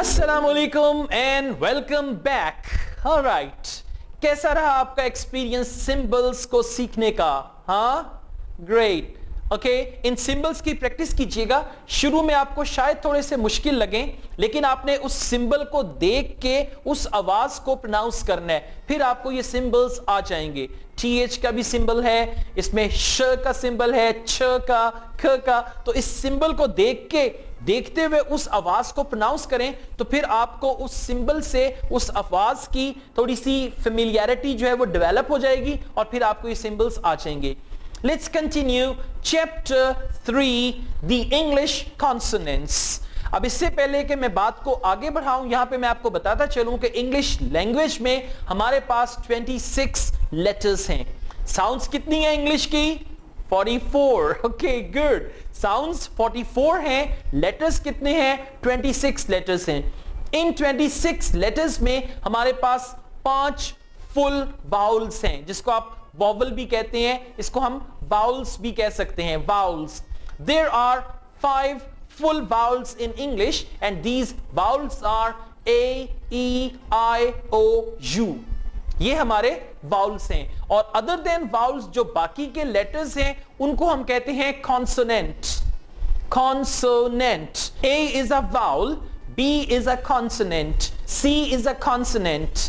अस्सलामुअलैकुम and welcome back. Alright, कैसा रहा आपका एक्सपीरियंस सिंबल्स को सीखने का? हाँ, ग्रेट। ओके, इन सिंबल्स की प्रैक्टिस कीजिएगा। शुरू में आपको शायद थोड़े से मुश्किल लगें, लेकिन आपने उस सिंबल को देख के उस आवाज को प्रोनाउंस करना है, फिर आपको ये सिंबल्स आ जाएंगे। टीएच का भी सिंबल है, इसमें श का सिंबल है, छ का, ख का। तो इस सिंबल को देखते हुए उस आवाज को प्रोनाउंस करें, तो फिर आपको उस सिंबल से उस आवाज की थोड़ी सी फेमिलियरिटी जो है वो डेवलप हो जाएगी और फिर आपको ये सिंबल्स आ जाएंगे। Let's continue chapter 3, the English consonants. अब इससे पहले कि मैं बात को आगे बढ़ाऊं, यहां पे मैं आपको बताता चलूं कि इंग्लिश लैंग्वेज में हमारे पास 26 लेटर्स हैं। साउंड्स कितनी है इंग्लिश की? 44। Okay, good. साउंड्स 44 हैं, लेटर्स कितने हैं? 26 लेटर्स हैं। इन 26 लेटर्स में हमारे पास 5 फुल वाउल्स हैं, जिसको आप वॉवल भी कहते हैं, इसको हम वाउल्स भी कह सकते हैं, vowels. There are 5 full vowels in English and these vowels are A, E, I, O, U. ये हमारे वाउल्स हैं। और अदर देन वाउल्स जो बाकी के लेटर्स हैं उनको हम कहते हैं consonant. Consonant. A is a vowel, B is a consonant, C is a consonant,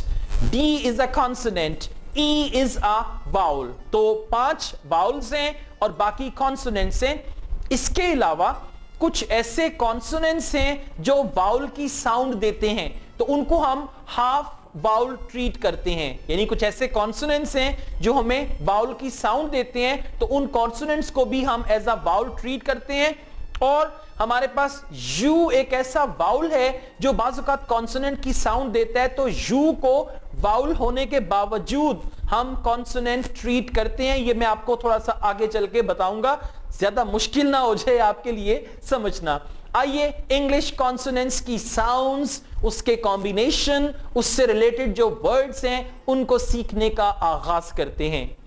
D is a consonant, E is a vowel। तो 5 वाउल्स हैं और बाकी कॉन्सोनेंट्स हैं। इसके अलावा कुछ ऐसे कॉन्सोनेंट्स हैं जो वाउल की साउंड देते हैं, तो उनको हम हाफ वाउल ट्रीट करते हैं। यानी कुछ ऐसे कॉन्सोनेंट्स हैं जो हमें वाउल की साउंड देते हैं, तो उन कॉन्सोनेंट्स को भी हम एज अ वाउल ट्रीट करते हैं। और हमारे पास यू एक ऐसा वाउल है जो बाज़ औक़ात कॉन्सोनेंट की साउंड देता है, तो यू को वाउल होने के बावजूद हम कॉन्सोनेंट ट्रीट करते हैं। ये मैं आपको थोड़ा सा आगे चल के बताऊंगा, ज्यादा मुश्किल ना हो जाए आपके लिए समझना। आइए इंग्लिश कॉन्सोनेंट्स की साउंड्स, उसके कॉम्बिनेशन, उससे रिलेटेड जो वर्ड्स हैं उनको सीखने का आगाज करते हैं।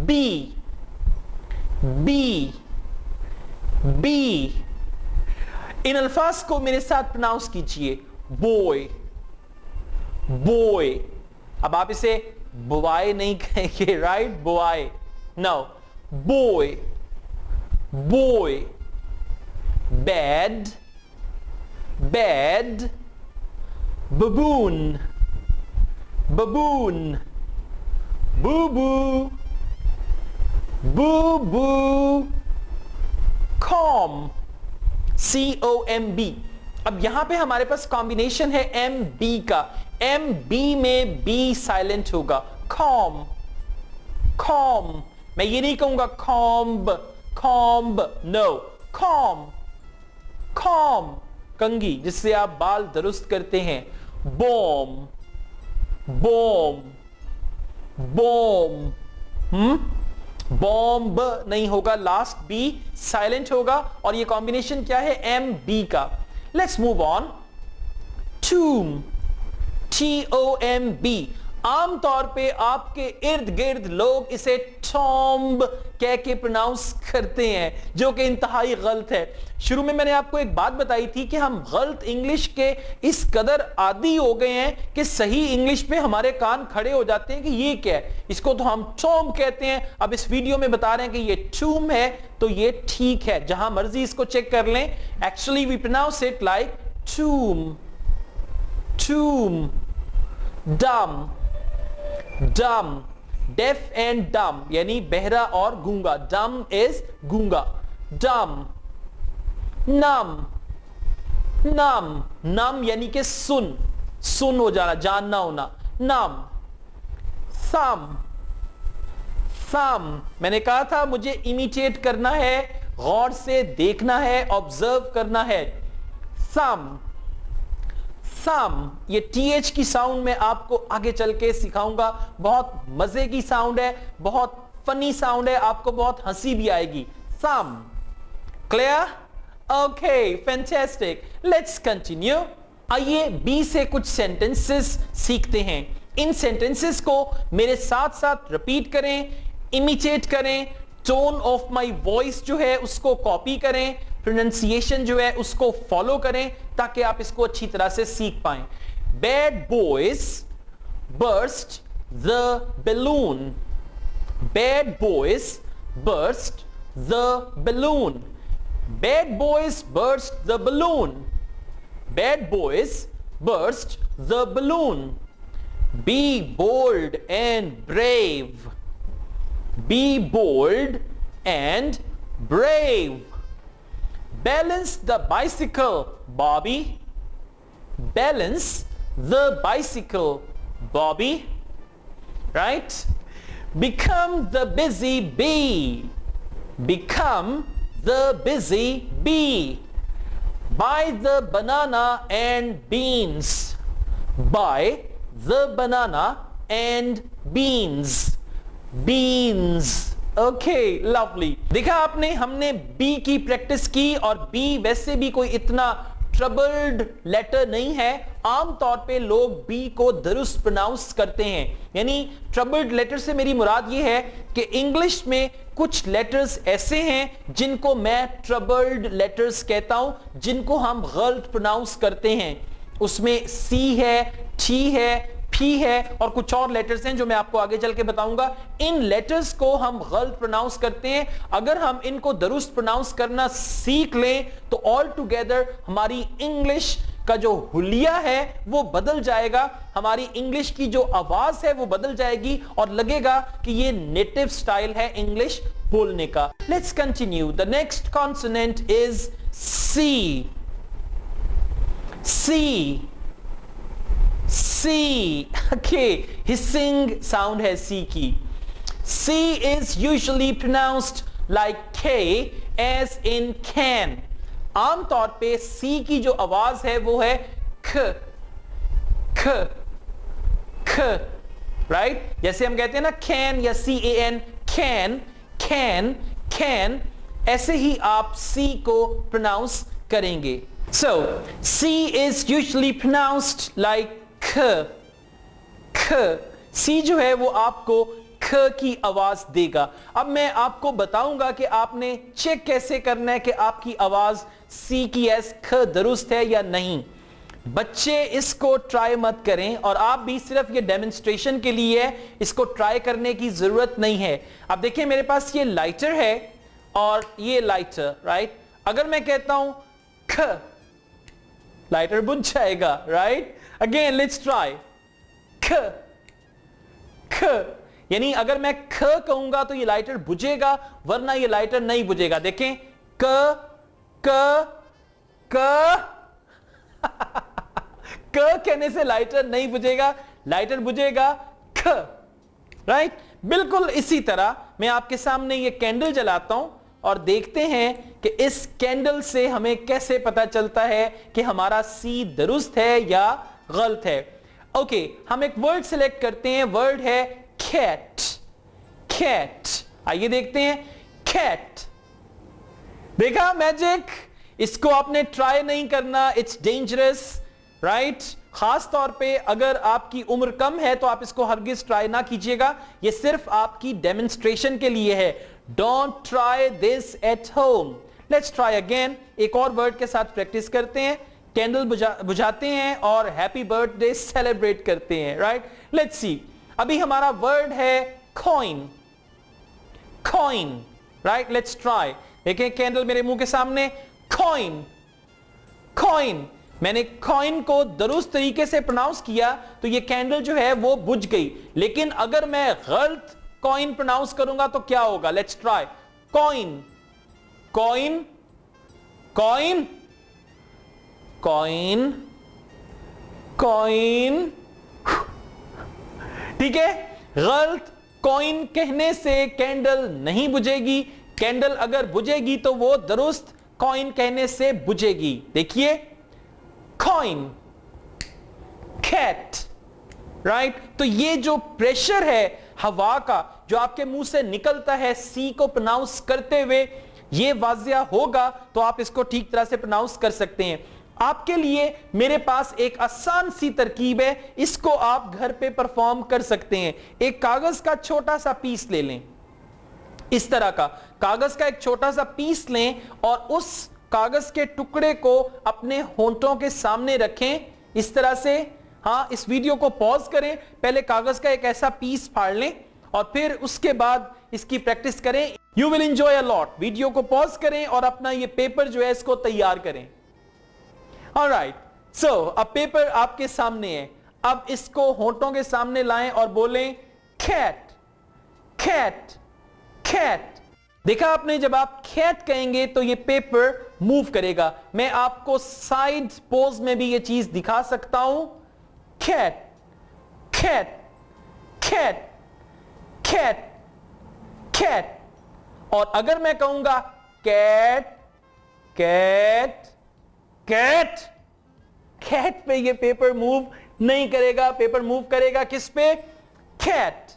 B, B, B. इन अल्फाज को मेरे साथ प्रोनाउंस कीजिए। Boy, boy. अब आप इसे बॉय नहीं कहेंगे, right? Boy, no, boy, boy, bed, bed, baboon, baboon, boo-boo, boo-boo, comb, C-O-M-B। अब यहां पे हमारे पास कॉम्बिनेशन है M-B का। M-B में B साइलेंट होगा। comb, comb। मैं ये नहीं कहूंगा comb, comb, no, comb, comb, कंघी जिससे आप बाल दुरुस्त करते हैं। bomb, bomb, bomb, bomb नहीं होगा, लास्ट बी साइलेंट होगा। और ये कॉम्बिनेशन क्या है? एम बी का। Let's move on. tomb, T-O-M-B। आमतौर पे आपके इर्द गिर्द लोग इसे टॉम्ब कह के प्रोनाउंस करते हैं, जो कि इंतहाई गलत है। शुरू में मैंने आपको एक बात बताई थी कि हम गलत इंग्लिश के इस कदर आदी हो गए हैं कि सही इंग्लिश पे हमारे कान खड़े हो जाते हैं कि ये क्या है, इसको तो हम टॉम्ब कहते हैं। अब इस वीडियो में बता रहे हैं कि ये टूम है, तो ये ठीक है, जहां मर्जी इसको चेक कर लें। Actually we pronounce it like tomb, tomb. Dumb, dumb, deaf and डम यानी बहरा और गूंगा। डम इज गूंगा। डम। नम, नम, नम यानी कि सुन, सुन हो जाना, जानना होना। नम। थम, थम। मैंने कहा था मुझे इमिटेट करना है, गौर से देखना है, ऑब्जर्व करना है। थम, थम। ये टीएच की साउंड में आपको आगे चल के सिखाऊंगा। बहुत मजे की साउंड है, बहुत फनी साउंड है, आपको बहुत हंसी भी आएगी। थम। Clear? Okay, fantastic. Let's continue. आइए बी से कुछ सेंटेंसेस सीखते हैं। इन सेंटेंसेस को मेरे साथ साथ रिपीट करें, इमिटेट करें, टोन ऑफ माई वॉइस जो है उसको कॉपी करें, प्रोनाउंसिएशन जो है उसको फॉलो करें ताकि आप इसको अच्छी तरह से सीख पाएं। Bad boys burst the balloon, bad boys burst the balloon, bad boys burst the balloon, bad boys burst the balloon. Be bold and brave. Be bold and brave. Balance the bicycle, Bobby. Balance the bicycle, Bobby. Right? Become the busy bee. Become the busy bee. Buy the banana and beans. Buy the banana and beans. Beans. Okay, lovely. देखा आपने, हमने B की practice की और B वैसे भी कोई इतना ट्रबल्ड लेटर नहीं है। आमतौर पे लोग बी को दुरुस्त प्रोनाउंस करते हैं, यानी ट्रबल्ड लेटर से मेरी मुराद ये है कि इंग्लिश में कुछ लेटर्स ऐसे हैं जिनको मैं ट्रबल्ड लेटर्स कहता हूं, जिनको हम गलत प्रोनाउंस करते हैं। उसमें सी है, टी है, फी है और कुछ और लेटर्स हैं जो मैं आपको आगे चल के बताऊंगा। इन लेटर्स को हम गलत प्रोनाउंस करते हैं। अगर हम इनको दुरुस्त प्रोनाउंस करना सीख लें तो ऑल टुगेदर हमारी इंग्लिश का जो हुलिया है वो बदल जाएगा, हमारी इंग्लिश की जो आवाज है वो बदल जाएगी और लगेगा कि ये नेटिव स्टाइल है इंग्लिश बोलने का। Let's continue. The next consonant is C. C, C, okay, hissing sound है C की। C is usually pronounced like K as in can। आमतौर पे C की जो आवाज है वो है ख, ख, ख, right? जैसे हम कहते हैं ना can या CAN, can, can, can, ऐसे ही आप C को प्रोनाउंस करेंगे। So, C is usually pronounced like ख, ख। सी जो है वो आपको ख की आवाज देगा। अब मैं आपको बताऊंगा कि आपने चेक कैसे करना है कि आपकी आवाज सी की एस ख दुरुस्त है या नहीं। बच्चे इसको ट्राई मत करें और आप भी सिर्फ ये डेमोन्स्ट्रेशन के लिए है, इसको ट्राई करने की जरूरत नहीं है। अब देखिए मेरे पास ये लाइटर है और ये लाइटर, राइट? अगर मैं कहता हूं ख, लाइटर बुझ जाएगा, राइट? Again let's try. ख, ख, यानी अगर मैं ख कहूंगा तो ये लाइटर बुझेगा, वरना ये लाइटर नहीं बुझेगा। देखें, क, क, क क कहने से लाइटर नहीं बुझेगा, लाइटर बुझेगा ख, राइट? बिल्कुल इसी तरह मैं आपके सामने ये कैंडल जलाता हूं और देखते हैं कि इस कैंडल से हमें कैसे पता चलता है कि हमारा सी दुरुस्त है या गलत है। ओके, हम एक वर्ड सिलेक्ट करते हैं, वर्ड है कैट। कैट, आइए देखते हैं। कैट, देखा मैजिक? इसको आपने ट्राई नहीं करना, इट्स डेंजरस, राइट? खास तौर पे अगर आपकी उम्र कम है तो आप इसको हरगिज ट्राई ना कीजिएगा, ये सिर्फ आपकी डेमोन्स्ट्रेशन के लिए है। Don't try this at home. Let's try again. एक और वर्ड के साथ प्रैक्टिस करते हैं, कैंडल बुझाते हैं और हैप्पी बर्थडे सेलिब्रेट करते हैं, राइट? Let's see. अभी हमारा वर्ड है coin. Coin, right? Let's try. देखिए कैंडल मेरे मुंह के सामने, कॉइन, कॉइन। मैंने कॉइन को दुरुस्त तरीके से प्रोनाउंस किया तो ये कैंडल जो है वो बुझ गई। लेकिन अगर मैं गलत कॉइन प्रोनाउंस करूंगा तो क्या होगा? Let's try. Coin, coin, coin, coin, coin. ठीक है, गलत कॉइन कहने से कैंडल नहीं बुझेगी। कैंडल अगर बुझेगी तो वो दुरुस्त कॉइन कहने से बुझेगी। देखिए, कॉइन, कैट, राइट? तो ये जो प्रेशर है हवा का जो आपके मुंह से निकलता है सी को प्रोनाउंस करते हुए, ये वाजिया होगा तो आप इसको ठीक तरह से प्रोनाउंस कर सकते हैं। आपके लिए मेरे पास एक आसान सी तरकीब है, इसको आप घर पे परफॉर्म कर सकते हैं। एक कागज का छोटा सा पीस ले लें, इस तरह का कागज का एक छोटा सा पीस लें और उस कागज के टुकड़े को अपने होंठों के सामने रखें इस तरह से। हाँ, इस वीडियो को पॉज करें, पहले कागज का एक ऐसा पीस फाड़ लें और फिर उसके बाद इसकी प्रैक्टिस करें। You will enjoy a lot. Video को पॉज करें और अपना ये पेपर जो है इसको तैयार करें। ऑलराइट, सो अब पेपर आपके सामने है। अब इसको होंठों के सामने लाएं और बोलें कैट, कैट, कैट। देखा आपने, जब आप कैट कहेंगे तो ये पेपर मूव करेगा। मैं आपको साइड पोज में भी ये चीज दिखा सकता हूं। Cat, cat, cat, cat, cat. और अगर मैं कहूंगा कैट, कैट, कैट, कैट पे ये पेपर मूव नहीं करेगा। पेपर मूव करेगा किस पे? Cat,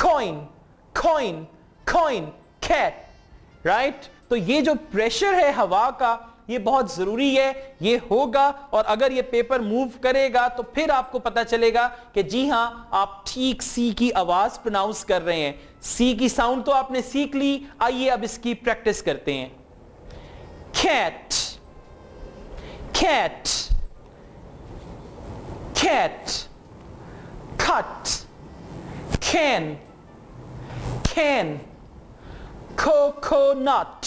coin, coin, coin, cat. Right? तो ये जो प्रेशर है हवा का, ये बहुत जरूरी है, ये होगा। और अगर ये पेपर मूव करेगा तो फिर आपको पता चलेगा कि जी हां, आप ठीक सी की आवाज प्रोनाउंस कर रहे हैं। सी की साउंड तो आपने सीख ली। आइए अब इसकी प्रैक्टिस करते हैं। Cat, cat, cat, cut, can, can, coconut.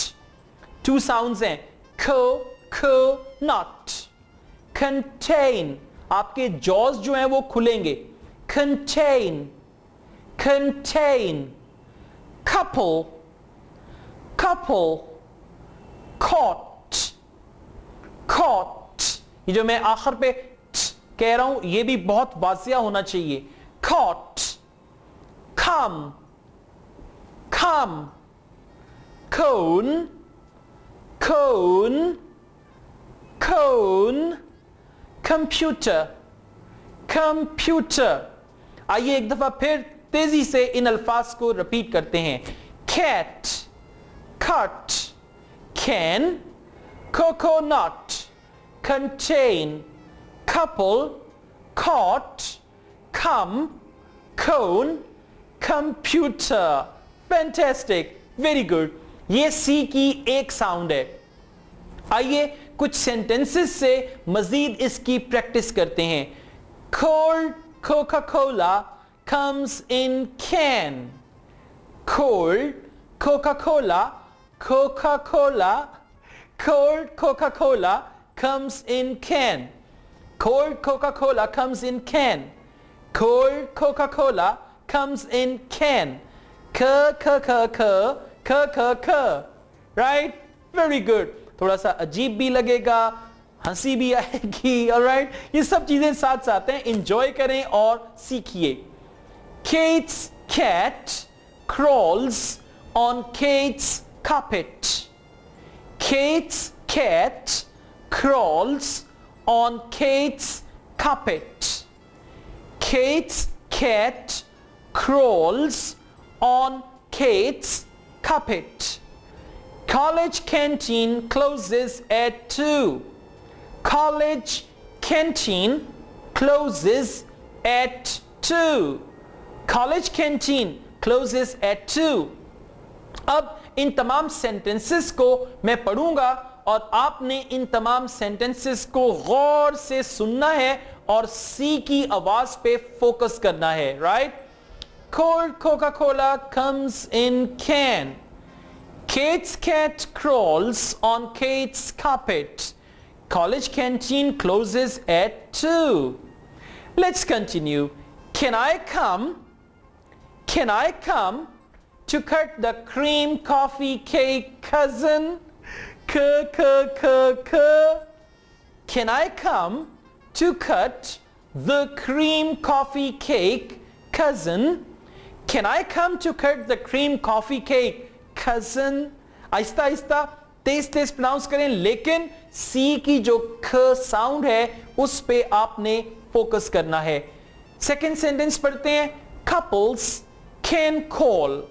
Two sounds हैं, कोकोनट। कंटेन, आपके जॉज जो हैं वो खुलेंगे। Contain, contain. Couple, couple. Cot, cot. ये जो मैं आखिर पे कह रहा हूं ये भी बहुत वाजिया होना चाहिए। कॉट, कम, कम। cone, cone, cone। computer, computer। आइए एक दफा फिर तेजी से इन अल्फाज को रिपीट करते हैं। cat, cut, can, coconut, contain, couple, caught, come, cone, computer। Fantastic, very good। ये सी की एक साउंड है। आइए कुछ सेंटेंसेस से मजीद इसकी प्रैक्टिस करते हैं। Cold Coca Cola comes in can. Cold Coca Cola, Coca Cola, cold Coca Cola comes in can. Cold Coca Cola comes in can. Cold Coca Cola comes in can. क ख ख ख ख ख ख। Right, very good. थोड़ा सा अजीब भी लगेगा, हंसी भी आएगी। ऑलराइट, ये सब चीजें साथ साथ हैं, एंजॉय करें और सीखिए। Kate's cat crawls on Kate's carpet. Kate's cat crawls on Kate's carpet. Kate's cat crawls on Kate's carpet. College canteen closes at 2. College canteen closes at 2. College canteen closes at 2. अब इन तमाम sentences को मैं पढ़ूंगा और आपने इन तमाम sentences को गौर से सुनना है और सी की आवाज पे फोकस करना है। Right? Cold Coca-Cola comes in can. Kate's cat crawls on Kate's carpet. College canteen closes at 2. Let's continue. Can I come? Can I come to cut the cream coffee cake, cousin? K. Can I come to cut the cream coffee cake, cousin? Can I come to cut the cream coffee cake, cousin? Aahista Aahista Tej Tej pronounce करें, लेकिन सी की जो ख sound है उस पे आपने focus करना है। सेकेंड सेंटेंस पढ़ते हैं। Couples can call.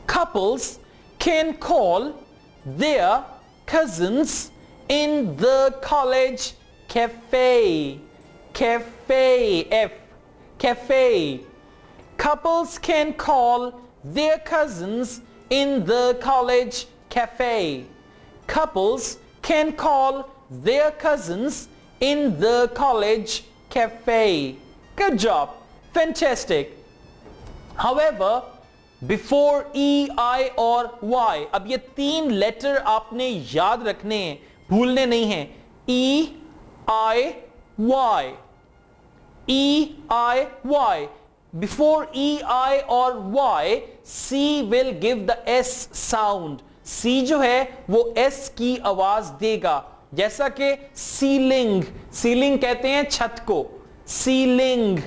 Couples can call their cousins in the college cafe. Cafe, F, cafe. Couples can call their cousins in the college cafe. couples can call their cousins in the college cafe. Good job. Fantastic. However, before E, I और Y, अब ये तीन letter आपने याद रखने हैं, भूलने नहीं हैं. E, I, Y. E, I, Y. Before E, I और Y, C will give the S sound. C जो है वो S की आवाज देगा. जैसा कि सीलिंग, सीलिंग कहते हैं छत को. Ceiling,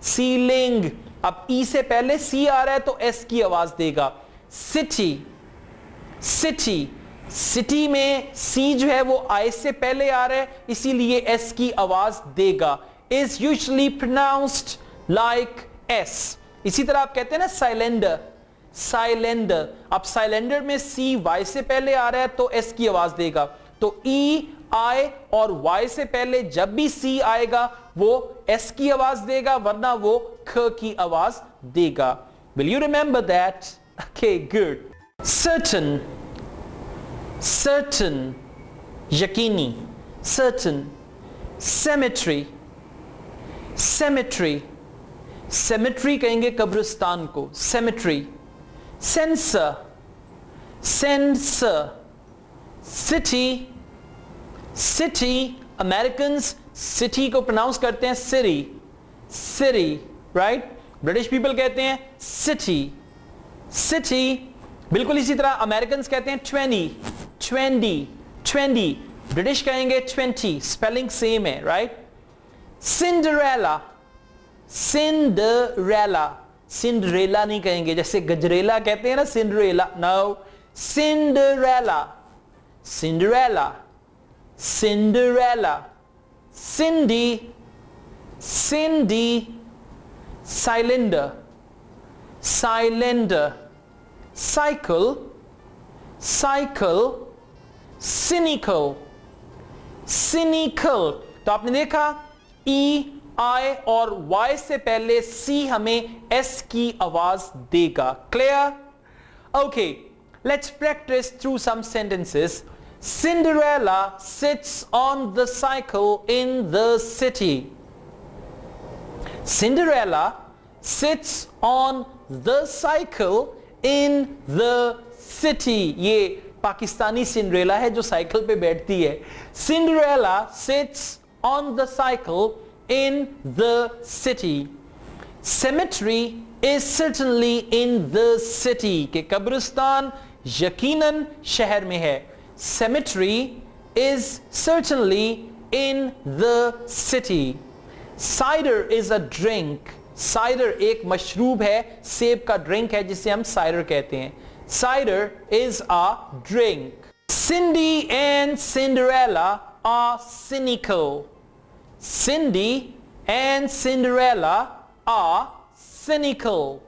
ceiling. अब E से पहले C आ रहा है तो S की आवाज देगा. City, city. सिटी में C जो है वो I से पहले आ रहा है, इसीलिए S की आवाज देगा. Is usually pronounced like S. इसी तरह आप कहते हैं ना साइलेंडर, साइलेंडर. अब साइलेंडर में C Y से पहले आ रहा है तो S की आवाज देगा. तो E, I और Y से पहले जब भी C आएगा वो S की आवाज देगा, वरना वो ख की आवाज देगा. Will you remember that? Okay, good. Certain, certain, यकीनी. Certain. Cemetery, cemetery. Cemetery कहेंगे कब्रिस्तान को. Cemetery. Censor, censor. City, city. Americans city को pronounce करते हैं city, city, right? British people कहते हैं city, city. बिल्कुल इसी तरह Americans कहते हैं 20, 20, 20. British कहेंगे 20. Spelling same है, right? Cinderella, Cinderella. Cinderella नहीं कहेंगे, जैसे गजरेला कहते हैं ना Cinderella. No, Cinderella, Cinderella, Cinderella. Cindy, Cindy. Cylinder, cylinder. Cycle, cycle. Cynical, cynical. तो आपने देखा E, I और Y से पहले C हमें S की आवाज देगा. Clear? Okay, let's practice through some sentences. Cinderella sits on the cycle in the city. Cinderella sits on the cycle in the city. ये पाकिस्तानी सिंड्रेला है जो साइकिल पे बैठती है. Cinderella sits on the cycle in the city. Cemetery is certainly in the city. कि कब्रिस्तान यकीनन शहर में है. Cemetery is certainly in the city. Cider is a drink. Cider एक मशरूब है, सेब का ड्रिंक है जिसे हम cider कहते हैं. Cider is a drink. Cindy and Cinderella are cynical. Cindy and Cinderella are cynical.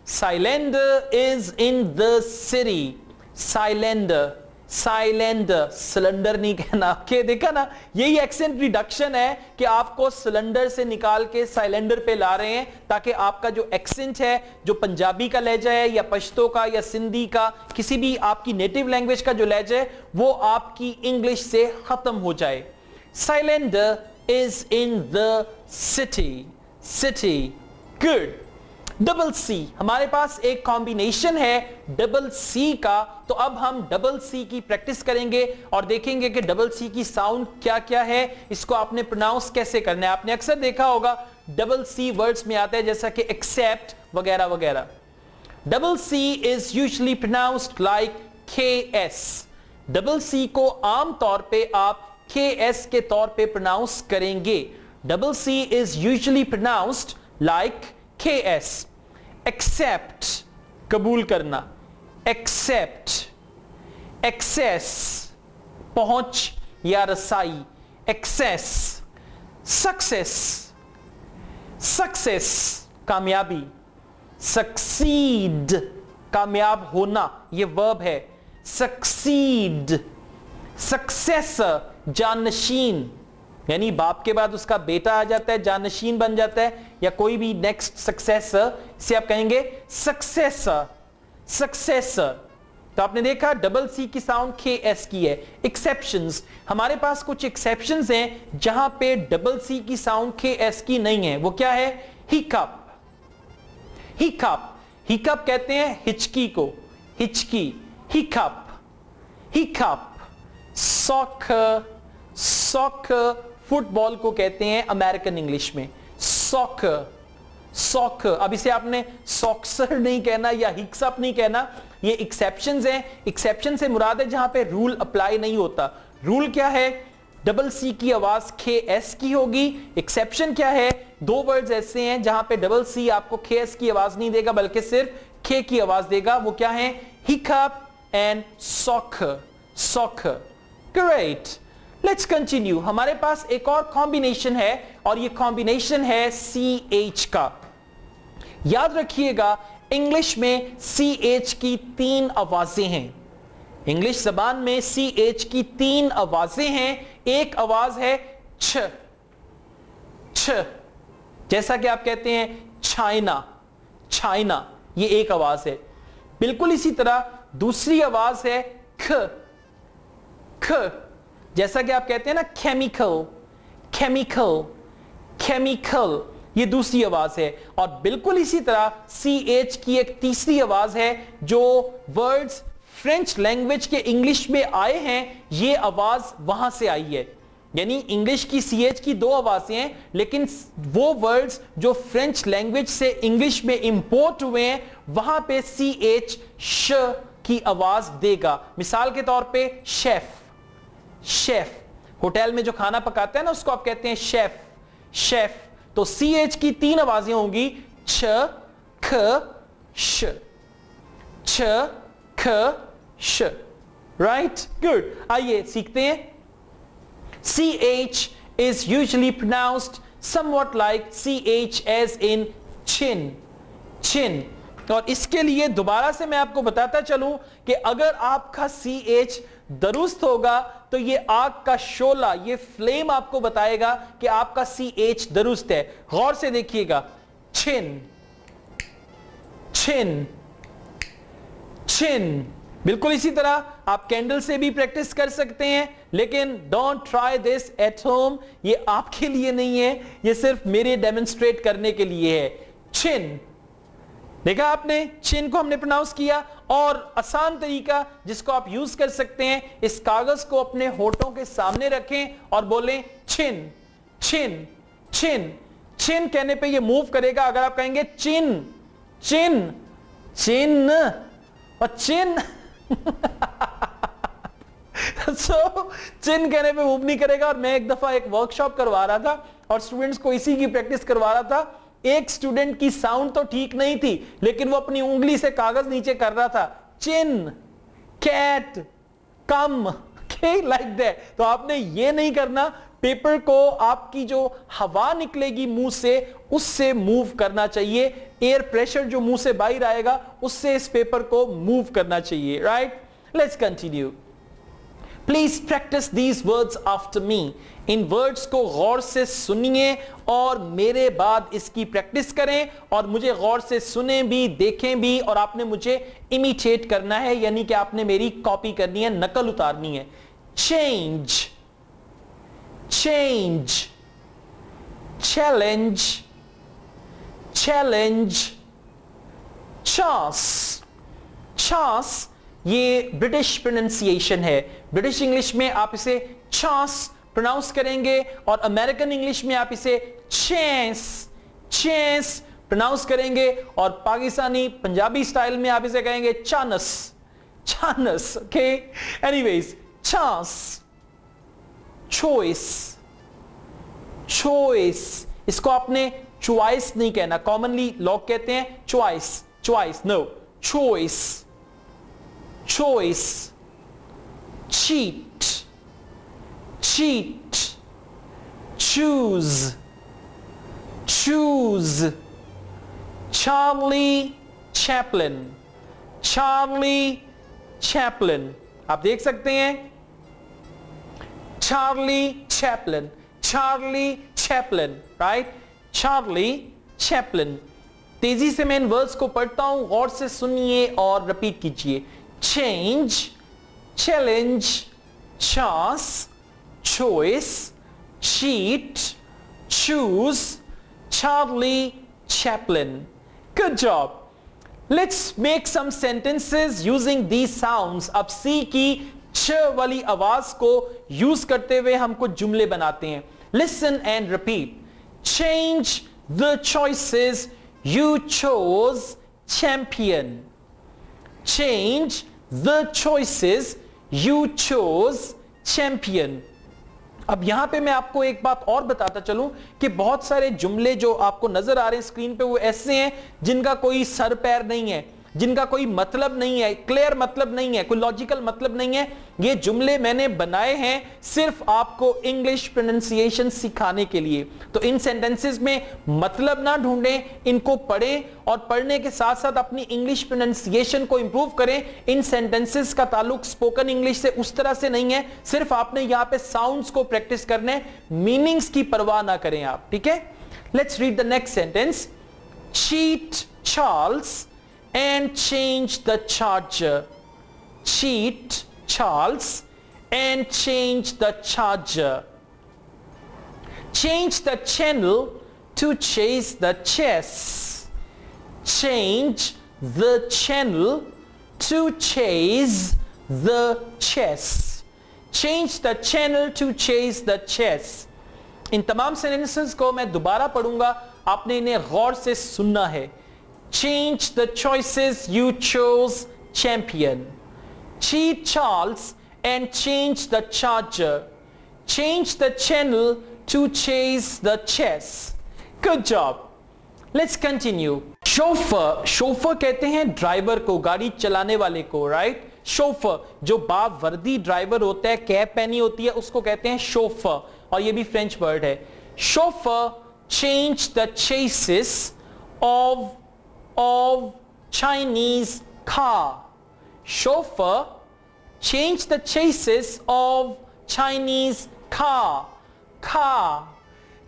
Cylinder is in the city. Cylinder, cylinder. Cylinder नहीं कहना. ओके, देखा ना, यही एक्सेंट रिडक्शन है कि आपको सिलेंडर से निकाल के साइलेंडर पे ला रहे हैं ताकि आपका जो एक्सेंट है, जो पंजाबी का लहजा है या पश्तो का या सिंधी का, किसी भी आपकी नेटिव लैंग्वेज का जो लहजा है, वो आपकी इंग्लिश से खत्म हो जाए. Cylinder is in the city. City. Good. Double C. हमारे पास एक कॉम्बिनेशन है डबल सी का, तो अब हम डबल सी की प्रैक्टिस करेंगे और देखेंगे कि डबल सी की साउंड क्या क्या है, इसको आपने प्रोनाउंस कैसे करना है. आपने अक्सर देखा होगा डबल सी वर्ड्स में आता है जैसा कि एक्सेप्ट वगैरह वगैरह. Double C is usually pronounced like KS. Double C को आम तौर पे आप KS के तौर पे प्रोनाउंस करेंगे. Double C is usually pronounced like KS. Except, कबूल करना. एक्सेप्ट. एक्सेस, पहुंच या रसाई. एक्सेस. सक्सेस. सक्सेस, कामयाबी. सक्सीड, कामयाब होना, यह वर्ब है. सक्सीड. सक्सेसर, जानशीन, यानी बाप के बाद उसका बेटा आ जाता है, जानशीन बन जाता है, या कोई भी नेक्स्ट सक्सेसर, इसे आप कहेंगे सक्सेसर. सक्सेसर. तो आपने देखा डबल सी की साउंड के एस की है। एक्सेप्शंस, हमारे पास कुछ एक्सेप्शंस हैं जहां पे डबल सी की साउंड के एस की नहीं है। वो क्या है? हिकअप, हिकअप, हिकअप कहते हैं हिचकी को, हिचकी, hiccup, hiccup. Soccer, soccer football को कहते हैं अमेरिकन इंग्लिश में सॉकर, सॉकर। अब इसे आपने सॉक्सर नहीं कहना या हिक्सअप नहीं कहना, ये एक्सेप्शंस हैं। एक्सेप्शन से मुराद है जहां पे रूल अप्लाई नहीं होता। रूल क्या है? डबल सी की आवाज के एस की होगी। एक्सेप्शन क्या है? दो वर्ड्स ऐसे हैं जहां पे डबल सी आपको के एस की आवाज नहीं देगा बल्कि सिर्फ के की आवाज देगा। वो क्या है? Hiccup and soccer, soccer. Great, let's continue. हमारे पास एक और कॉम्बिनेशन है और ये कॉम्बिनेशन है सी एच का। याद रखिएगा इंग्लिश में सी एच की 3 आवाजें हैं। इंग्लिश जबान में सी एच की 3 आवाजें हैं। एक आवाज है छ, छ, जैसा कि आप कहते हैं चाइना, चाइना, ये एक आवाज है। बिल्कुल इसी तरह दूसरी आवाज है ख, ख, जैसा कि आप कहते हैं ना केमिकल, केमिकल, केमिकल, ये दूसरी आवाज है। और बिल्कुल इसी तरह सी एच की एक तीसरी आवाज है जो वर्ड्स फ्रेंच लैंग्वेज के इंग्लिश में आए हैं, ये आवाज वहां से आई है। यानी इंग्लिश की सी एच की 2 आवाजें हैं, लेकिन वो वर्ड्स जो फ्रेंच लैंग्वेज से इंग्लिश में इंपोर्ट हुए हैं वहां पे सी एच श की आवाज देगा। मिसाल के तौर पे शेफ, शेफ, होटल में जो खाना पकाते हैं ना उसको आप कहते हैं शेफ, शेफ। तो सी एच की 3 आवाजें होंगी छ, ख, श, छ, ख, श। Right, good. आइए सीखते हैं। C H is usually pronounced somewhat like C H as in chin, chin. और इसके लिए दोबारा से मैं आपको बताता चलूं कि अगर आपका सी एच दुरुस्त होगा तो ये आग का शोला, ये फ्लेम आपको बताएगा कि आपका सी एच दुरुस्त है। गौर से देखिएगा, छिन, छिन, छिन। बिल्कुल इसी तरह आप कैंडल से भी प्रैक्टिस कर सकते हैं, लेकिन don't try this at home. ये आपके लिए नहीं है, ये सिर्फ मेरे डेमोन्स्ट्रेट करने के लिए है। छिन, देखा आपने, चिन को हमने प्रोनाउंस किया। और आसान तरीका जिसको आप यूज कर सकते हैं, इस कागज को अपने होठों के सामने रखें और बोलें चिन, चिन, चिन। चिन कहने पे ये मूव करेगा। अगर आप कहेंगे चिन, चिन, चिन और चिन so, चिन कहने पे मूव नहीं करेगा। और मैं एक दफा एक वर्कशॉप करवा रहा था और स्टूडेंट्स को इसी की प्रैक्टिस करवा रहा था। एक स्टूडेंट की साउंड तो ठीक नहीं थी, लेकिन वो अपनी उंगली से कागज नीचे कर रहा था, चिन, कैट, कम, लाइक दैट। तो आपने ये नहीं करना, पेपर को आपकी जो हवा निकलेगी मुंह से उससे मूव करना चाहिए। एयर प्रेशर जो मुंह से बाहर आएगा उससे इस पेपर को मूव करना चाहिए। Right, let's continue. Please practice these words after me. In words को गौर से सुनिए और मेरे बाद इसकी प्रैक्टिस करें। और मुझे गौर से सुने भी, देखें भी, और आपने मुझे इमिटेट करना है, यानी कि आपने मेरी कॉपी करनी है, नकल उतारनी है। Change, change, challenge, challenge, chance, chance. ये ब्रिटिश प्रोनाउंसिएशन है। ब्रिटिश इंग्लिश में आप इसे चांस प्रोनाउंस करेंगे और अमेरिकन इंग्लिश में आप इसे चैंस, चैंस प्रोनाउंस करेंगे। और पाकिस्तानी पंजाबी स्टाइल में आप इसे कहेंगे chance, chance. Okay, anyways, chance, choice, choice. इसको आपने चॉइस नहीं कहना, कॉमनली लोग कहते हैं choice, choice, no, choice, choice, cheat, cheat, choose, choose, Charlie Chaplin, Charlie Chaplin। आप देख सकते हैं Charlie Chaplin, Charlie Chaplin, right? Charlie Chaplin। तेजी से मैं इन वर्ड्स को पढ़ता हूं, गौर से सुनिए और रिपीट कीजिए। change, challenge, chance, choice, cheat, choose, Charlie Chaplin. Good job. Let's make some sentences using these sounds. अब C की च वाली आवाज को यूज करते हुए हम कुछ जुमले बनाते हैं. Listen and repeat. Change the choices you chose, champion. Change the choices you chose, champion. अब यहां पे मैं आपको एक बात और बताता चलूं कि बहुत सारे जुमले जो आपको नजर आ रहे हैं स्क्रीन पे वो ऐसे हैं जिनका कोई सर पैर नहीं है, जिनका कोई मतलब नहीं है, क्लियर मतलब नहीं है, कोई लॉजिकल मतलब नहीं है. ये जुमले मैंने बनाए हैं सिर्फ आपको इंग्लिश प्रोनाउंसिएशन सिखाने के लिए. तो इन सेंटेंसेस में मतलब ना ढूंढें, इनको पढ़ें और पढ़ने के साथ साथ अपनी इंग्लिश प्रोनाउंसिएशन को इंप्रूव करें. इन सेंटेंसेस का ताल्लुक स्पोकन इंग्लिश से उस तरह से नहीं है, सिर्फ आपने यहां पे साउंड्स को प्रैक्टिस करने, मीनिंग्स की परवाह ना करें आप. ठीक है, let's read the next sentence. Cheat Charles and change the charger. Cheat Charles and change the charger. Change the channel to chase the chess. Change the channel to chase the chess. Change the channel to chase the chess. इन तमाम sentences को मैं दोबारा पढ़ूंगा, आपने इन्हें गौर से सुनना है. Change the choices you chose, champion. Cheat Charles and change the charger. Change the channel to chase the chess. Good job. Let's continue. Chauffeur. Chauffeur कहते हैं ड्राइवर को, गाड़ी चलाने वाले को, right? Chauffeur जो बावर्दी ड्राइवर होता है, कैप पहनी होती है, उसको कहते हैं chauffeur. और ये भी फ्रेंच वर्ड है. Chauffeur change the chases of Chinese car. Chauffeur change the chases of Chinese car.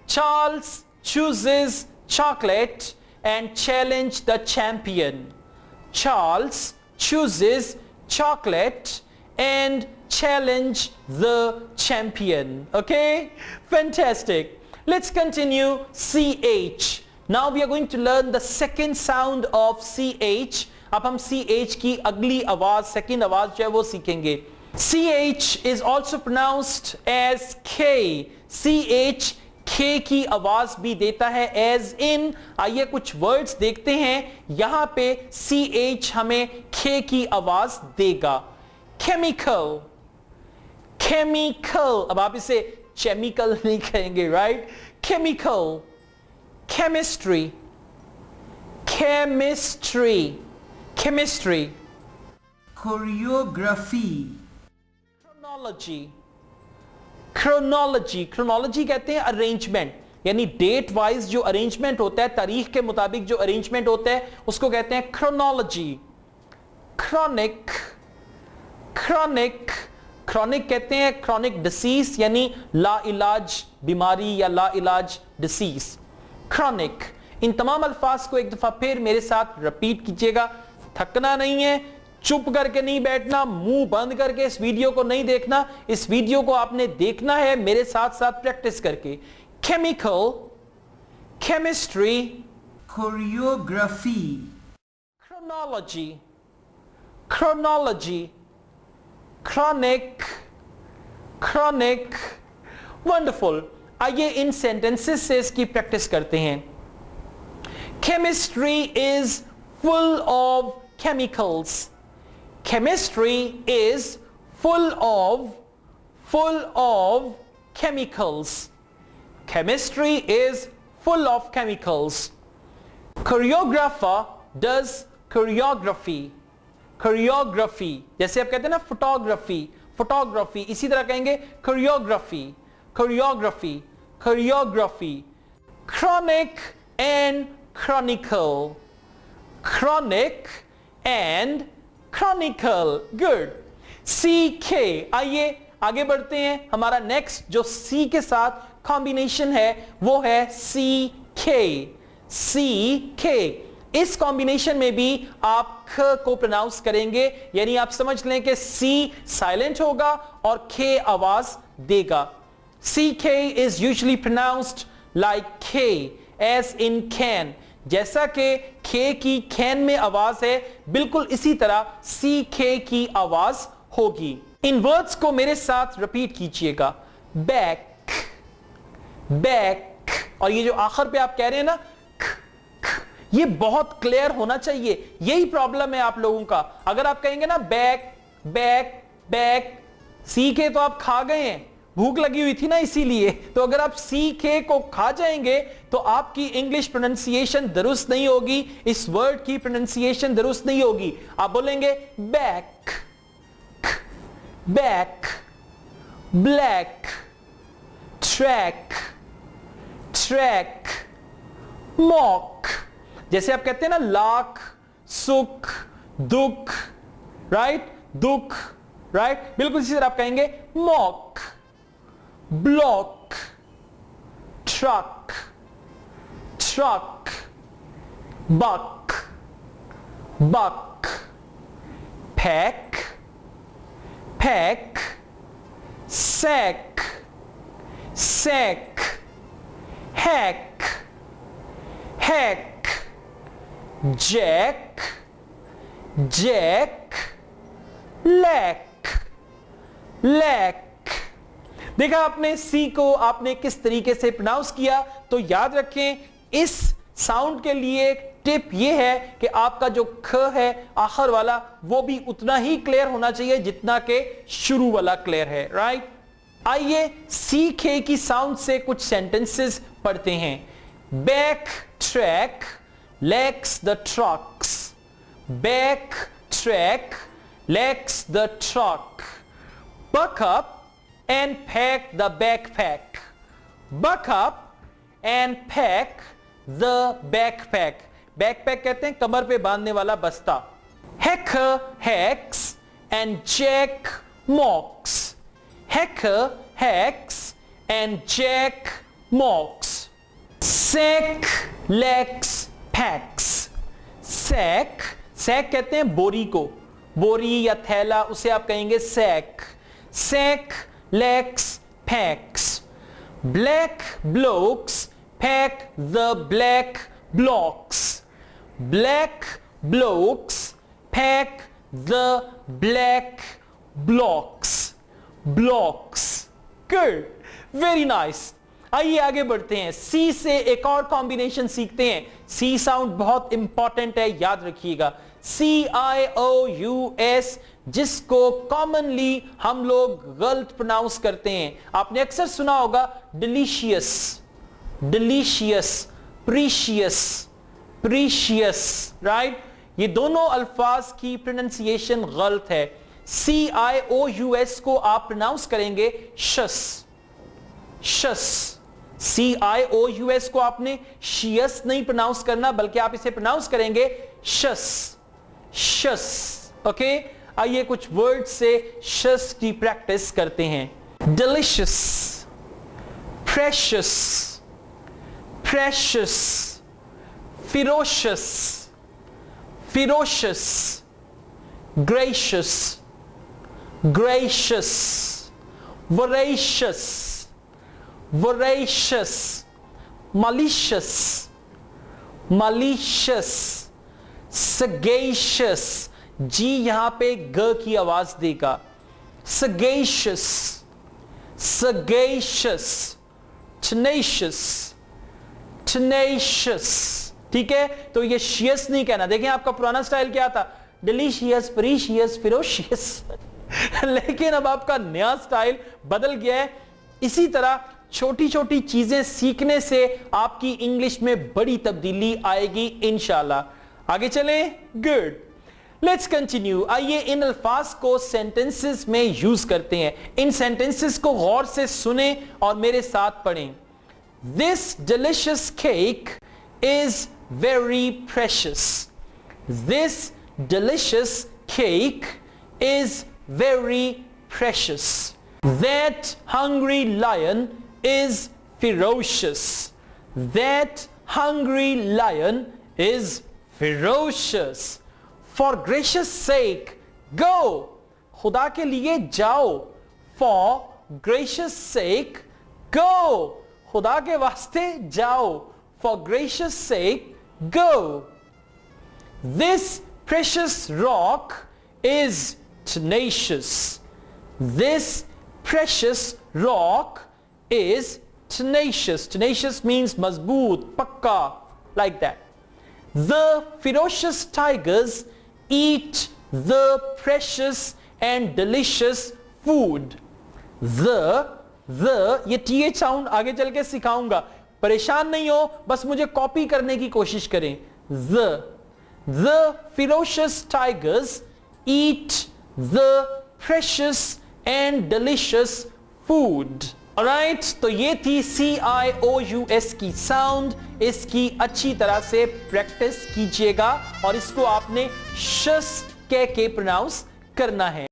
Charles chooses chocolate and challenge the champion. Charles chooses chocolate and challenge the champion. Okay, fantastic. Let's continue. CH. Now we are going to learn the second sound of CH. अब हम CH की अगली आवाज, second आवाज जो है वो सीखेंगे. CH is also pronounced as K. CH K की आवाज भी देता है as in. आइए कुछ वर्ड्स देखते हैं, यहां पे CH हमें K की आवाज देगा. Chemical. Chemical. अब आप इसे chemical नहीं कहेंगे, right? Chemical. Chemistry. Chemistry. Chemistry. Choreography. Chronology. Chronology. Chronology कहते हैं अरेंजमेंट, यानी डेट वाइज जो अरेंजमेंट होता है, तारीख के मुताबिक जो अरेंजमेंट होता है उसको कहते हैं chronology. Chronic. Chronic. Chronic कहते हैं chronic disease, यानी लाइलाज बीमारी या लाइलाज disease. Chronic. इन तमाम अल्फाज को एक दफा फिर मेरे साथ रिपीट कीजिएगा. थकना नहीं है, चुप करके नहीं बैठना, मुंह बंद करके इस वीडियो को नहीं देखना. इस वीडियो को आपने देखना है मेरे साथ साथ प्रैक्टिस करके. Chemical, chemistry, choreography, chronology, chronology, chronic, chronic. Wonderful. आइए इन सेंटेंसेस से इसकी प्रैक्टिस करते हैं. Chemistry is full of chemicals. Chemistry is full of chemicals. Chemistry is full of chemicals. Choreographer does choreography. Choreography जैसे आप कहते हैं ना photography, photography, इसी तरह कहेंगे choreography. Choreography, choreography. Chronic and chronicle. Chronic and chronicle. Good. CK. आइए आगे बढ़ते हैं. हमारा नेक्स्ट जो C के साथ कॉम्बिनेशन है वो है CK. CK. इस कॉम्बिनेशन में भी आप ख को प्रोनाउंस करेंगे, यानी आप समझ लें कि सी साइलेंट होगा और खे आवाज देगा. CK is usually pronounced like K as in can. जैसा कि खे की कैन में आवाज है, बिल्कुल इसी तरह CK की आवाज होगी. इन वर्ड्स को मेरे साथ रिपीट कीजिएगा. Back, back. और ये जो आखिर पे आप कह रहे हैं ना, ये बहुत क्लियर होना चाहिए. यही प्रॉब्लम है आप लोगों का. अगर आप कहेंगे ना बैक बैक बैक, CK तो आप खा गए हैं, भूख लगी हुई थी ना इसीलिए. तो अगर आप CK को खा जाएंगे तो आपकी इंग्लिश प्रोनाउंसिएशन दुरुस्त नहीं होगी, इस वर्ड की प्रोनाउंसिएशन दुरुस्त नहीं होगी. आप बोलेंगे back, back, black, track, track, mock. जैसे आप कहते हैं ना लाख, सुख, दुख, राइट, दुख, राइट, बिल्कुल इसी तरह आप कहेंगे mock, block, truck, truck, buck, buck, pack, pack, sack, sack, hack, hack, jack, jack, lack, lack. देखा आपने सी को आपने किस तरीके से प्रोनाउंस किया. तो याद रखें इस साउंड के लिए टिप ये है कि आपका जो ख है आखिर वाला वो भी उतना ही क्लियर होना चाहिए जितना के शुरू वाला क्लियर है, राइट. आइए सी खे की साउंड से कुछ सेंटेंसेस पढ़ते हैं. Back track lacks the trucks. Back track lacks the truck. Buck up and pack the backpack. Buck up and pack the backpack. Backpack कहते हैं कमर पे बांधने वाला बस्ता. Hacker hacks and Jack mocks. Hacker hacks and Jack mocks. Sack lacks packs. Sack, sack कहते हैं बोरी को, बोरी या थैला, उसे आप कहेंगे sack. Sack lacks packs. Black blokes pack the black blocks. Black blokes pack the black blocks. Blocks. Good. Very nice. आइए आगे बढ़ते हैं. सी से एक और कॉम्बिनेशन सीखते हैं. सी साउंड बहुत इंपॉर्टेंट है, याद रखिएगा. CIOUS, जिसको कॉमनली हम लोग गलत प्रोनाउंस करते हैं. आपने अक्सर सुना होगा delicious, delicious, precious, precious, right. ये दोनों अल्फाज की प्रोनाउंसिएशन गलत है. CIOUS को आप प्रोनाउंस करेंगे शस, शस. CIOUS को आपने शियस नहीं प्रोनाउंस करना, बल्कि आप इसे प्रोनाउंस करेंगे शस, शस. ओके, आइए कुछ वर्ड से शस की प्रैक्टिस करते हैं. Delicious, precious, precious, ferocious, ferocious, gracious, gracious, voracious, voracious, malicious, malicious, sagacious. जी यहां पे ग की आवाज देगा. sagacious, sagacious, tenacious, tenacious. ठीक है, तो ये शियस नहीं कहना. देखें आपका पुराना स्टाइल क्या था, डिलीशियस, प्रीशियस, फिरोशियस. लेकिन अब आपका नया स्टाइल बदल गया है. इसी तरह छोटी छोटी चीजें सीखने से आपकी इंग्लिश में बड़ी तब्दीली आएगी इंशाल्लाह. आगे चलें. Good, let's continue. आइए इन अल्फाज को सेंटेंसेस में यूज करते हैं. इन सेंटेंसेस को गौर से सुने और मेरे साथ पढ़ें. This delicious cake is very precious. This delicious cake is very precious. That hungry lion is ferocious. That hungry lion is ferocious. For gracious sake, go. खुदा के लिए जाओ. For gracious sake, go. खुदा के वास्ते जाओ. For gracious sake, go. This precious rock is tenacious. This precious rock is tenacious. Tenacious means mazboot, pakka, like that. The ferocious tigers eat the precious and delicious food. The ये th sound आगे चल के सिखाऊंगा, परेशान नहीं हो, बस मुझे कॉपी करने की कोशिश करें. The ferocious tigers eat the precious and delicious food. Alright, तो ये थी CIOUS की साउंड. इसकी अच्छी तरह से प्रैक्टिस कीजिएगा और इसको आपने शस कह के प्रोनाउंस करना है.